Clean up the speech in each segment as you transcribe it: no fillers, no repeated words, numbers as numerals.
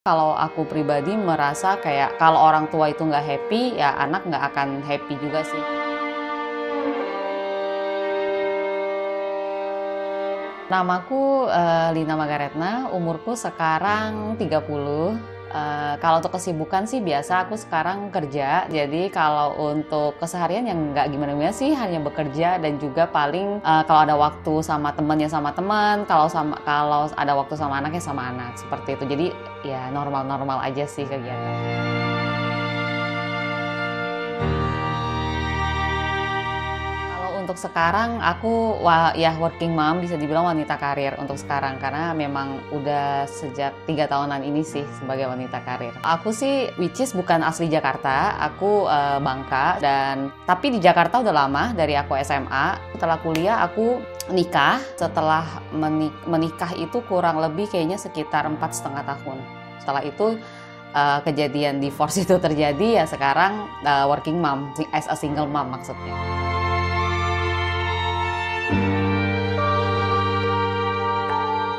Kalau aku pribadi merasa kayak kalau orang tua itu nggak happy, ya anak nggak akan happy juga sih. Namaku Lina Magaretna, umurku sekarang 30. Kalau untuk kesibukan sih biasa aku sekarang kerja, jadi kalau untuk keseharian yang nggak gimana-gimana sih, hanya bekerja dan juga paling kalau ada waktu sama temennya sama teman, kalau ada waktu sama anaknya sama anak, seperti itu. Jadi ya normal-normal aja sih kegiatan. Untuk sekarang aku ya working mom, bisa dibilang wanita karir untuk sekarang, karena memang udah sejak 3 tahunan ini sih sebagai wanita karir. Aku sih which is bukan asli Jakarta, aku Bangka, tapi di Jakarta udah lama dari aku SMA. Setelah kuliah aku nikah, setelah menikah itu kurang lebih kayaknya sekitar 4,5 tahun. Setelah itu kejadian divorce itu terjadi, ya sekarang working mom, as a single mom maksudnya.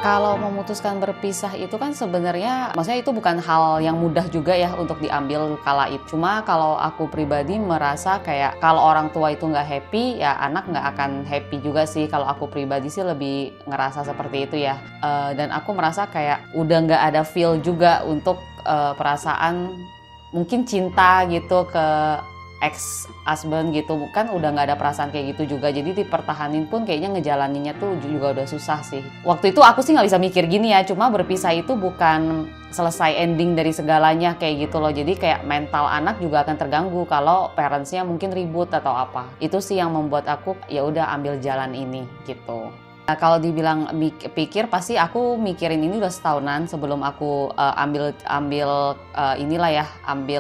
Kalau memutuskan berpisah itu kan sebenarnya, maksudnya itu bukan hal yang mudah juga ya untuk diambil kala itu. Cuma kalau aku pribadi merasa kayak kalau orang tua itu nggak happy, ya anak nggak akan happy juga sih. Kalau aku pribadi sih lebih ngerasa seperti itu ya. Dan aku merasa kayak udah nggak ada feel juga untuk perasaan mungkin cinta gitu ke ex-husband gitu, kan udah nggak ada perasaan kayak gitu juga, jadi dipertahanin pun kayaknya ngejalaninnya tuh juga udah susah sih. Waktu itu aku sih nggak bisa mikir gini ya, cuma berpisah itu bukan selesai ending dari segalanya kayak gitu loh, jadi kayak mental anak juga akan terganggu kalau parentsnya mungkin ribut atau apa. Itu sih yang membuat aku ya udah ambil jalan ini gitu. Kalau dibilang pikir, pasti aku mikirin ini udah setahunan sebelum aku ambil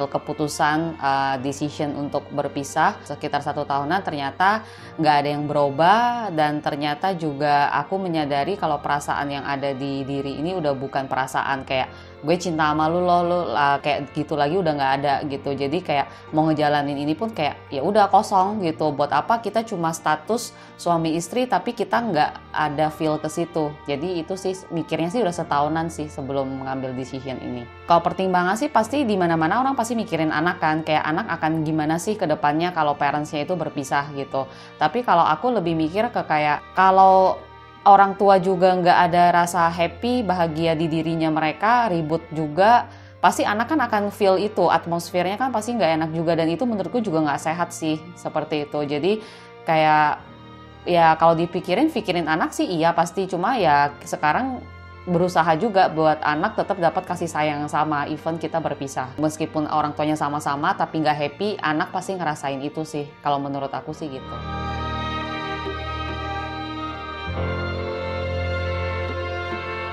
keputusan decision untuk berpisah. Sekitar 1 tahunan ternyata nggak ada yang berubah, dan ternyata juga aku menyadari kalau perasaan yang ada di diri ini udah bukan perasaan kayak gue cinta sama lu kayak gitu lagi, udah nggak ada gitu. Jadi kayak mau ngejalanin ini pun kayak ya udah kosong gitu. Buat apa kita cuma status suami istri tapi kita nggak ada feel ke situ. Jadi itu sih mikirnya sih udah setahunan sih sebelum mengambil decision ini. Kalau pertimbangan sih pasti di mana-mana orang pasti mikirin anak kan, kayak anak akan gimana sih ke depannya kalau parentsnya itu berpisah gitu. Tapi kalau aku lebih mikir ke kayak kalau orang tua juga nggak ada rasa happy, bahagia di dirinya mereka, ribut juga, pasti anak kan akan feel itu, atmosfernya kan pasti nggak enak juga, dan itu menurutku juga nggak sehat sih, seperti itu. Jadi kayak ya kalau pikirin anak sih iya pasti, cuma ya sekarang berusaha juga buat anak tetap dapat kasih sayang yang sama, even kita berpisah. Meskipun orang tuanya sama-sama tapi nggak happy, anak pasti ngerasain itu sih, kalau menurut aku sih gitu.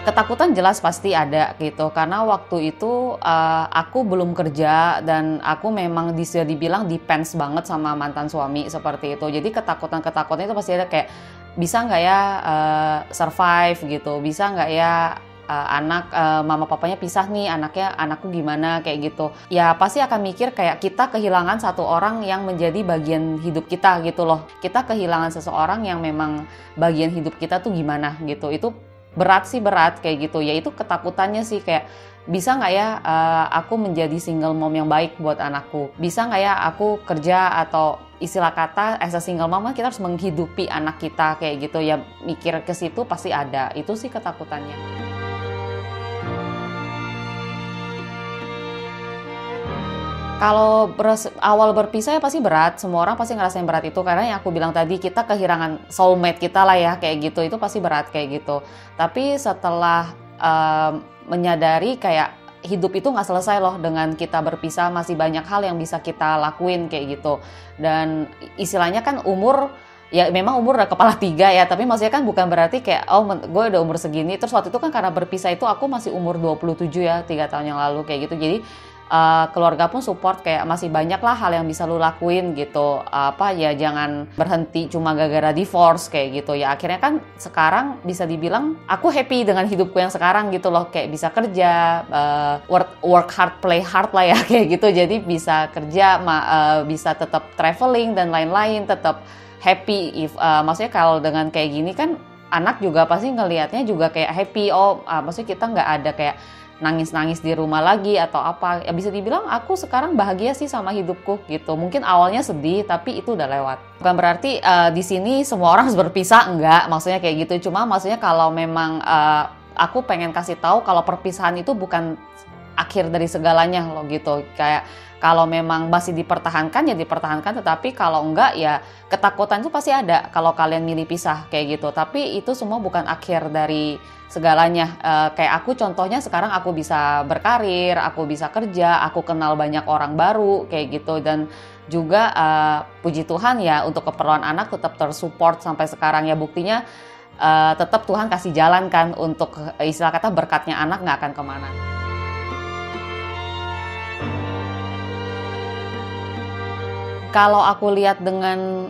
Ketakutan jelas pasti ada gitu, karena waktu itu aku belum kerja dan aku memang bisa dibilang depends banget sama mantan suami seperti itu. Jadi ketakutan itu pasti ada, kayak bisa nggak ya survive gitu, bisa nggak ya mama papanya pisah nih, anakku gimana kayak gitu. Ya pasti akan mikir kayak kita kehilangan satu orang yang menjadi bagian hidup kita gitu loh. Kita kehilangan seseorang yang memang bagian hidup kita tuh gimana gitu. Itu berat kayak gitu. Ya itu ketakutannya sih, kayak bisa nggak ya aku menjadi single mom yang baik buat anakku, bisa nggak ya aku kerja, atau istilah kata as a single mom kan kita harus menghidupi anak kita kayak gitu ya. Mikir ke situ pasti ada, itu sih ketakutannya. Kalau awal berpisah ya pasti berat, semua orang pasti ngerasain berat itu, karena yang aku bilang tadi, kita kehilangan soulmate kita lah ya kayak gitu, itu pasti berat kayak gitu. Tapi setelah menyadari kayak hidup itu nggak selesai loh dengan kita berpisah, masih banyak hal yang bisa kita lakuin kayak gitu. Dan istilahnya kan umur, ya memang umur udah kepala 3 ya, tapi maksudnya kan bukan berarti kayak gue udah umur segini. Terus waktu itu kan karena berpisah itu aku masih umur 27 ya, 3 tahun yang lalu kayak gitu. Jadi keluarga pun support, kayak masih banyak lah hal yang bisa lu lakuin gitu, ya jangan berhenti cuma gara-gara divorce kayak gitu ya. Akhirnya kan sekarang bisa dibilang aku happy dengan hidupku yang sekarang gitu loh, kayak bisa kerja, work hard play hard lah ya kayak gitu. Jadi bisa kerja, bisa tetap traveling dan lain-lain, tetap happy. Maksudnya kalau dengan kayak gini kan anak juga pasti ngelihatnya juga kayak happy. Maksudnya kita nggak ada kayak nangis-nangis di rumah lagi atau apa. Ya bisa dibilang aku sekarang bahagia sih sama hidupku gitu. Mungkin awalnya sedih tapi itu udah lewat. Bukan berarti di sini semua orang harus berpisah, enggak. Maksudnya kayak gitu. Cuma maksudnya kalau memang aku pengen kasih tahu kalau perpisahan itu bukan akhir dari segalanya loh gitu. Kayak kalau memang masih dipertahankan ya dipertahankan, tetapi kalau enggak ya ketakutan itu pasti ada kalau kalian milih pisah kayak gitu. Tapi itu semua bukan akhir dari segalanya. Kayak aku contohnya sekarang aku bisa berkarir, aku bisa kerja, aku kenal banyak orang baru kayak gitu, dan juga puji Tuhan ya untuk keperluan anak tetap tersupport sampai sekarang ya, buktinya tetap Tuhan kasih jalan kan untuk istilah kata berkatnya anak nggak akan kemana. Kalau aku lihat dengan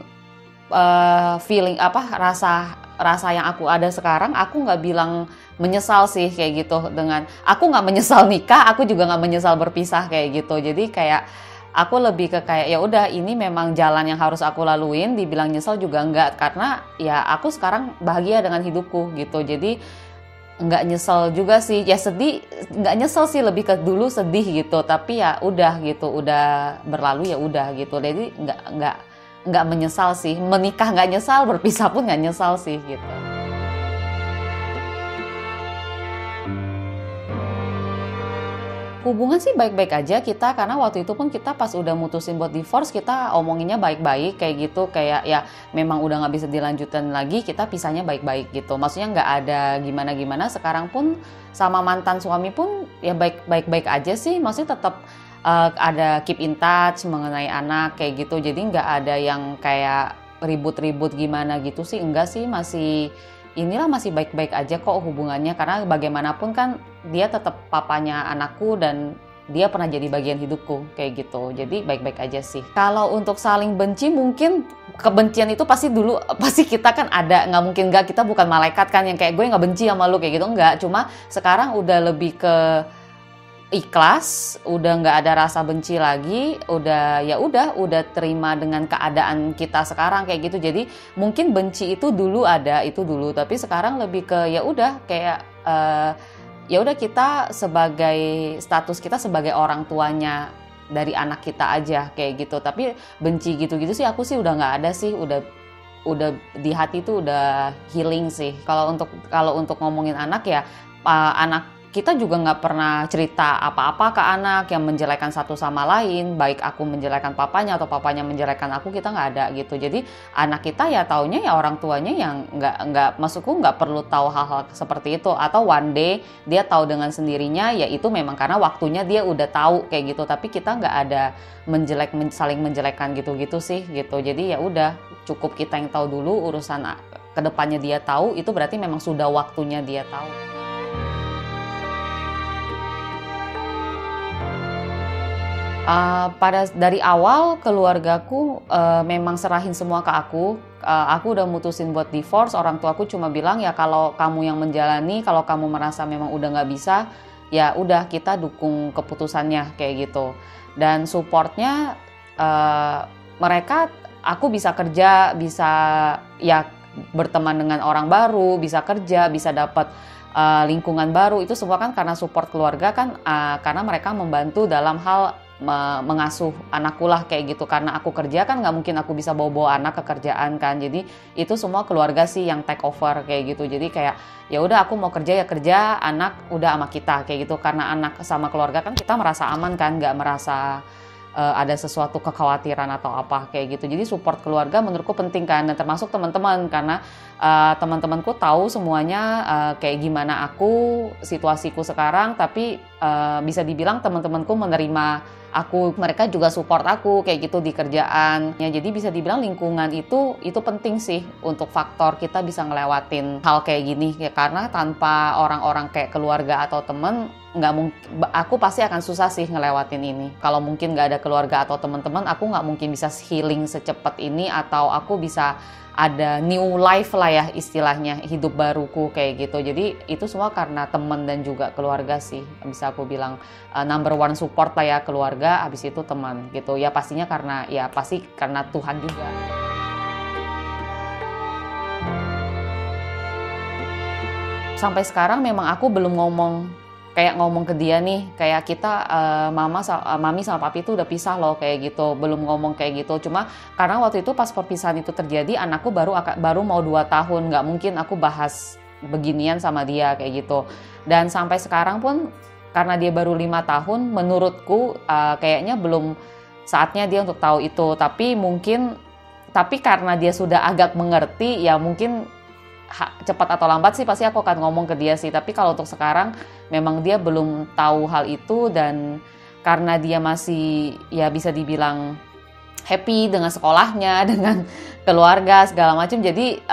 feeling rasa yang aku ada sekarang, aku nggak bilang menyesal sih kayak gitu. Dengan aku nggak menyesal nikah, aku juga nggak menyesal berpisah kayak gitu. Jadi kayak aku lebih ke kayak ya udah ini memang jalan yang harus aku laluin. Dibilang nyesal juga enggak, karena ya aku sekarang bahagia dengan hidupku gitu. Jadi nggak nyesel juga sih, ya sedih nggak nyesel sih, lebih ke dulu sedih gitu, tapi ya udah gitu, udah berlalu ya udah gitu. Jadi nggak menyesal sih, menikah nggak nyesal, berpisah pun nggak nyesal sih gitu. Hubungan sih baik-baik aja kita, karena waktu itu pun kita pas udah mutusin buat divorce, kita omonginnya baik-baik kayak gitu, kayak ya memang udah nggak bisa dilanjutin lagi, kita pisahnya baik-baik gitu. Maksudnya nggak ada gimana-gimana. Sekarang pun sama mantan suami pun ya baik-baik aja sih, maksudnya tetap ada keep in touch mengenai anak kayak gitu. Jadi nggak ada yang kayak ribut-ribut gimana gitu sih, enggak sih, masih baik-baik aja kok hubungannya, karena bagaimanapun kan dia tetap papanya anakku dan dia pernah jadi bagian hidupku kayak gitu. Jadi baik-baik aja sih. Kalau untuk saling benci, mungkin kebencian itu pasti dulu pasti kita kan ada, nggak mungkin nggak, kita bukan malaikat kan yang kayak gue nggak benci sama lu kayak gitu, enggak. Cuma sekarang udah lebih ke ikhlas, udah nggak ada rasa benci lagi, udah terima dengan keadaan kita sekarang kayak gitu. Jadi mungkin benci itu dulu ada, itu dulu, tapi sekarang lebih ke ya udah kayak ya udah, kita sebagai status kita sebagai orang tuanya dari anak kita aja kayak gitu. Tapi benci gitu-gitu sih aku sih udah nggak ada sih, udah di hati tuh udah healing sih. Kalau untuk ngomongin anak ya, anak kita juga nggak pernah cerita apa-apa ke anak yang menjelekkan satu sama lain, baik aku menjelekkan papanya atau papanya menjelekkan aku, kita nggak ada gitu. Jadi anak kita ya taunya ya orang tuanya yang nggak maksudku nggak perlu tahu hal-hal seperti itu, atau one day dia tahu dengan sendirinya, ya itu memang karena waktunya dia udah tahu kayak gitu. Tapi kita nggak ada saling menjelekkan gitu-gitu sih gitu. Jadi ya udah, cukup kita yang tahu dulu, urusan kedepannya dia tahu, itu berarti memang sudah waktunya dia tahu. Dari awal keluargaku memang serahin semua ke aku. Aku udah mutusin buat divorce, orang tuaku cuma bilang ya kalau kamu yang menjalani, kalau kamu merasa memang udah nggak bisa, ya udah kita dukung keputusannya kayak gitu. Dan supportnya mereka, aku bisa kerja, bisa ya berteman dengan orang baru, bisa kerja, bisa dapat lingkungan baru, itu semua kan karena support keluarga kan, karena mereka membantu dalam hal mengasuh anakku lah kayak gitu. Karena aku kerja kan nggak mungkin aku bisa bawa anak ke kerjaan kan, jadi itu semua keluarga sih yang take over kayak gitu. Jadi kayak ya udah, aku mau kerja ya kerja, anak udah sama kita kayak gitu. Karena anak sama keluarga kan kita merasa aman kan, nggak merasa ada sesuatu kekhawatiran atau apa kayak gitu. Jadi support keluarga menurutku penting kan, dan termasuk teman-teman, karena teman-temanku tahu semuanya kayak gimana aku, situasiku sekarang. Tapi bisa dibilang teman-temanku menerima aku, mereka juga support aku kayak gitu di kerjaan ya. Jadi bisa dibilang lingkungan itu penting sih untuk faktor kita bisa ngelewatin hal kayak gini ya, karena tanpa orang-orang kayak keluarga atau teman, nggak mungkin, aku pasti akan susah sih ngelewatin ini. Kalau mungkin nggak ada keluarga atau teman-teman, aku nggak mungkin bisa healing secepat ini, atau aku bisa ada new life lah ya istilahnya, hidup baruku kayak gitu. Jadi itu semua karena teman dan juga keluarga sih, bisa aku bilang number one support lah ya, keluarga, habis itu teman gitu ya. Pastinya pasti karena Tuhan juga. Sampai sekarang memang aku belum ngomong kayak ngomong ke dia nih, kayak kita mami sama papi itu udah pisah loh kayak gitu, belum ngomong kayak gitu. Cuma karena waktu itu pas perpisahan itu terjadi, anakku baru mau 2 tahun, nggak mungkin aku bahas beginian sama dia kayak gitu. Dan sampai sekarang pun karena dia baru 5 tahun, menurutku kayaknya belum saatnya dia untuk tahu itu. Tapi karena dia sudah agak mengerti, ya mungkin cepat atau lambat sih pasti aku akan ngomong ke dia sih. Tapi kalau untuk sekarang memang dia belum tahu hal itu, dan karena dia masih ya bisa dibilang happy dengan sekolahnya, dengan keluarga segala macam, jadi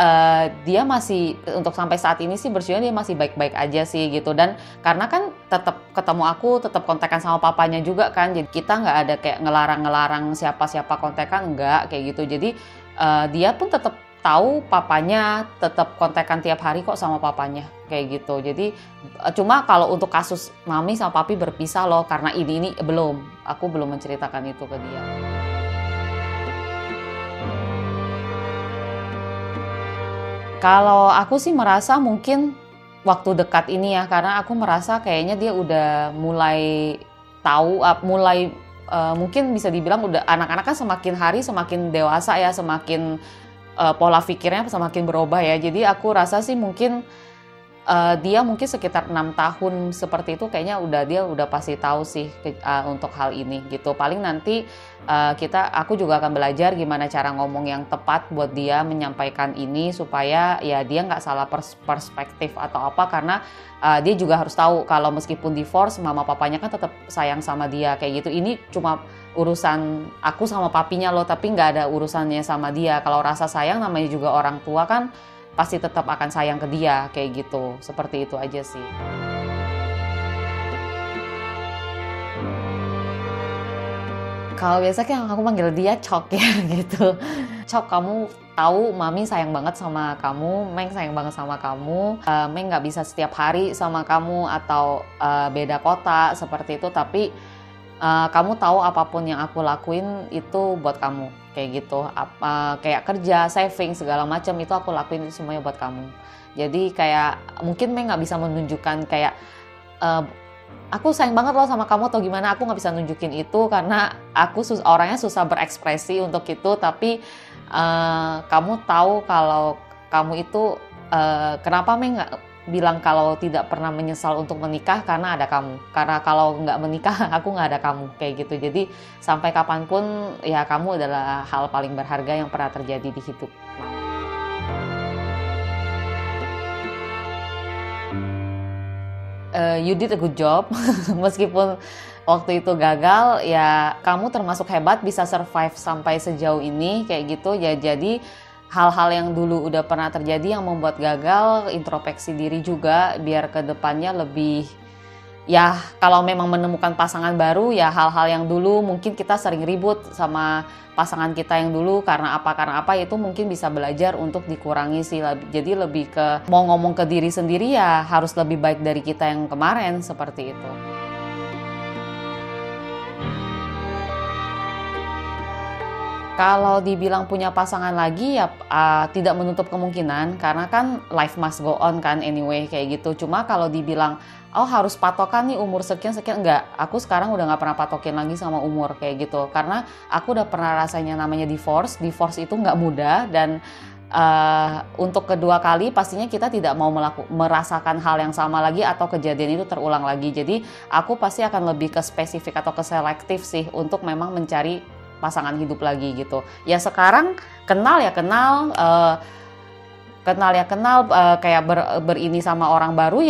dia masih untuk sampai saat ini sih bersyukur dia masih baik-baik aja sih gitu. Dan karena kan tetap ketemu aku, tetap kontekan sama papanya juga kan, jadi kita nggak ada kayak ngelarang siapa kontekan, enggak kayak gitu. Jadi dia pun tetap tahu papanya, tetap kontekan tiap hari kok sama papanya kayak gitu. Jadi cuma kalau untuk kasus mami sama papi berpisah loh karena ini aku belum menceritakan itu ke dia. Kalau aku sih merasa mungkin waktu dekat ini ya, karena aku merasa kayaknya dia udah mulai tahu, mungkin bisa dibilang udah, anak-anak kan semakin hari semakin dewasa ya, semakin pola pikirnya semakin berubah ya. Jadi aku rasa sih mungkin dia mungkin sekitar 6 tahun seperti itu, kayaknya dia udah pasti tahu sih untuk hal ini gitu. Paling nanti aku juga akan belajar gimana cara ngomong yang tepat buat dia menyampaikan ini supaya ya dia nggak salah perspektif atau apa, karena dia juga harus tahu kalau meskipun divorce, mama papanya kan tetap sayang sama dia kayak gitu. Ini cuma urusan aku sama papinya loh, tapi nggak ada urusannya sama dia. Kalau rasa sayang, namanya juga orang tua kan pasti tetap akan sayang ke dia kayak gitu. Seperti itu aja sih. Kalau biasa kan aku manggil dia Cok ya gitu. Cok, kamu tahu mami sayang banget sama kamu, Meng sayang banget sama kamu, Meng nggak bisa setiap hari sama kamu atau beda kota seperti itu, tapi kamu tahu apapun yang aku lakuin itu buat kamu kayak gitu. Kayak kerja, saving segala macam itu aku lakuin itu semuanya buat kamu. Jadi kayak mungkin Meng nggak bisa menunjukkan kayak aku sayang banget loh sama kamu atau gimana, aku nggak bisa nunjukin itu karena aku orangnya susah berekspresi untuk itu. Tapi kamu tahu kalau kamu itu kenapa Meng nggak bilang kalau tidak pernah menyesal untuk menikah, karena ada kamu. Karena kalau nggak menikah, aku nggak ada kamu kayak gitu. Jadi sampai kapanpun ya kamu adalah hal paling berharga yang pernah terjadi di hidup. You did a good job. Meskipun waktu itu gagal, ya kamu termasuk hebat bisa survive sampai sejauh ini kayak gitu. Ya jadi hal-hal yang dulu udah pernah terjadi yang membuat gagal, introspeksi diri juga biar ke depannya lebih, ya kalau memang menemukan pasangan baru, ya hal-hal yang dulu mungkin kita sering ribut sama pasangan kita yang dulu karena apa itu mungkin bisa belajar untuk dikurangi sih. Jadi lebih ke mau ngomong ke diri sendiri ya harus lebih baik dari kita yang kemarin, seperti itu. Kalau dibilang punya pasangan lagi ya tidak menutup kemungkinan, karena kan life must go on kan anyway kayak gitu. Cuma kalau dibilang harus patokan nih umur sekian, enggak. Aku sekarang udah nggak pernah patokin lagi sama umur kayak gitu, karena aku udah pernah rasanya namanya divorce itu nggak mudah. Dan untuk kedua kali pastinya kita tidak mau merasakan hal yang sama lagi atau kejadian itu terulang lagi. Jadi aku pasti akan lebih ke spesifik atau ke selektif sih untuk memang mencari pasangan hidup lagi gitu. Ya sekarang kenal, kayak berini sama orang baru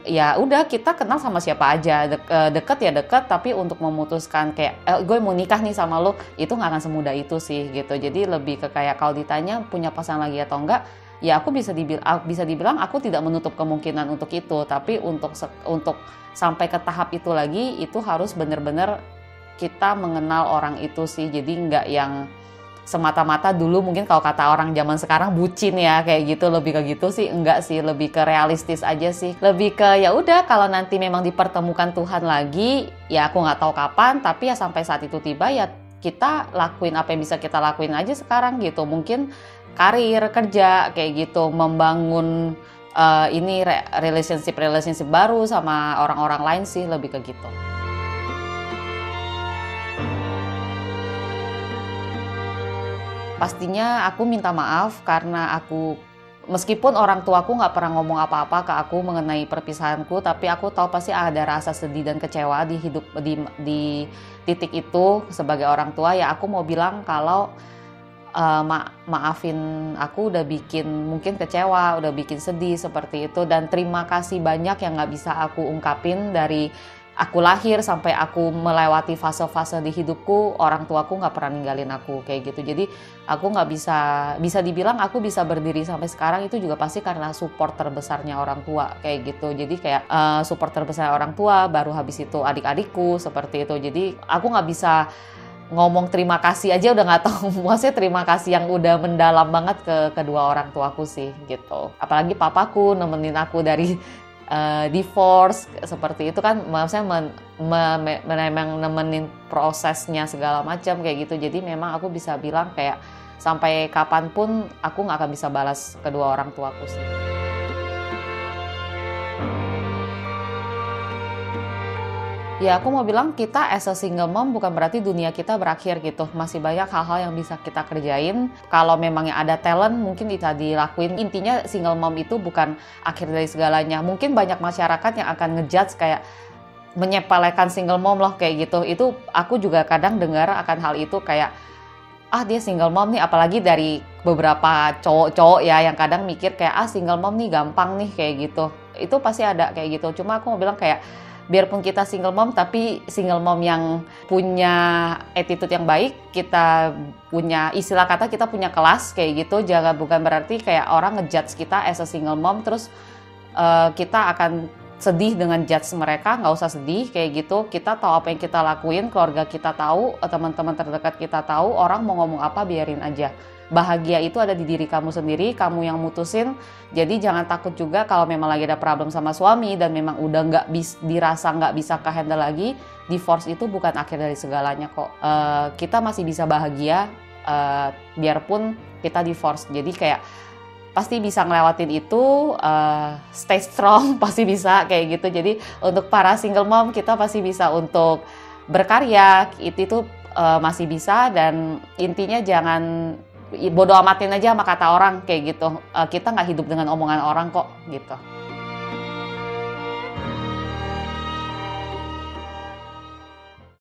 ya udah, kita kenal sama siapa aja, deket ya deket, tapi untuk memutuskan kayak gue mau nikah nih sama lo, itu nggak akan semudah itu sih gitu. Jadi lebih ke kayak kalau ditanya punya pasangan lagi atau enggak, ya aku bisa dibilang aku tidak menutup kemungkinan untuk itu. Tapi untuk sampai ke tahap itu lagi, itu harus benar-benar kita mengenal orang itu sih. Jadi nggak yang semata-mata dulu mungkin kalau kata orang zaman sekarang bucin ya kayak gitu, lebih ke gitu sih enggak sih, lebih ke realistis aja sih. Lebih ke ya udah, kalau nanti memang dipertemukan Tuhan lagi, ya aku nggak tahu kapan, tapi ya sampai saat itu tiba ya kita lakuin apa yang bisa kita lakuin aja sekarang gitu. Mungkin karir, kerja kayak gitu, membangun ini relationship baru sama orang-orang lain sih, lebih ke gitu. Pastinya aku minta maaf karena meskipun orang tuaku nggak pernah ngomong apa-apa ke aku mengenai perpisahanku, tapi aku tahu pasti ada rasa sedih dan kecewa di titik itu. Sebagai orang tua ya aku mau bilang kalau maafin aku udah bikin mungkin kecewa, udah bikin sedih seperti itu, dan terima kasih banyak yang nggak bisa aku ungkapin dari aku lahir sampai aku melewati fase-fase di hidupku. Orang tuaku nggak pernah ninggalin aku kayak gitu. Jadi aku nggak bisa dibilang aku bisa berdiri sampai sekarang itu juga pasti karena support terbesarnya orang tua kayak gitu. Jadi kayak support terbesar orang tua, baru habis itu adik-adikku seperti itu. Jadi aku nggak bisa ngomong terima kasih aja udah nggak tahu. Maksudnya terima kasih yang udah mendalam banget ke kedua orang tuaku sih gitu. Apalagi papaku nemenin aku dari divorce seperti itu kan, maksudnya memang nemenin prosesnya segala macam kayak gitu. Jadi memang aku bisa bilang kayak sampai kapanpun aku nggak akan bisa balas kedua orang tuaku sih. Ya aku mau bilang kita as a single mom bukan berarti dunia kita berakhir gitu. Masih banyak hal-hal yang bisa kita kerjain. Kalau memang ada talent mungkin bisa dilakuin. Intinya single mom itu bukan akhir dari segalanya. Mungkin banyak masyarakat yang akan ngejudge kayak menyepelekan single mom loh kayak gitu. Itu aku juga kadang dengar akan hal itu kayak dia single mom nih, apalagi dari beberapa cowok-cowok ya yang kadang mikir kayak single mom nih gampang nih kayak gitu. Itu pasti ada kayak gitu. Cuma aku mau bilang kayak biarpun kita single mom, tapi single mom yang punya attitude yang baik, kita punya istilah kata kita punya kelas kayak gitu. Jangan, bukan berarti kayak orang ngejudge kita as a single mom terus kita akan sedih dengan judge mereka. Nggak usah sedih kayak gitu. Kita tahu apa yang kita lakuin, keluarga kita tahu, teman-teman terdekat kita tahu, orang mau ngomong apa biarin aja. Bahagia itu ada di diri kamu sendiri, kamu yang mutusin. Jadi jangan takut juga kalau memang lagi ada problem sama suami dan memang udah dirasa nggak bisa ke-handle lagi. Divorce itu bukan akhir dari segalanya kok. Kita masih bisa bahagia biarpun kita divorce. Jadi kayak pasti bisa ngelewatin itu, stay strong, pasti bisa kayak gitu. Jadi untuk para single mom kita pasti bisa untuk berkarya, itu masih bisa. Dan intinya jangan bodo amatin aja sama kata orang kayak gitu. Kita nggak hidup dengan omongan orang kok gitu.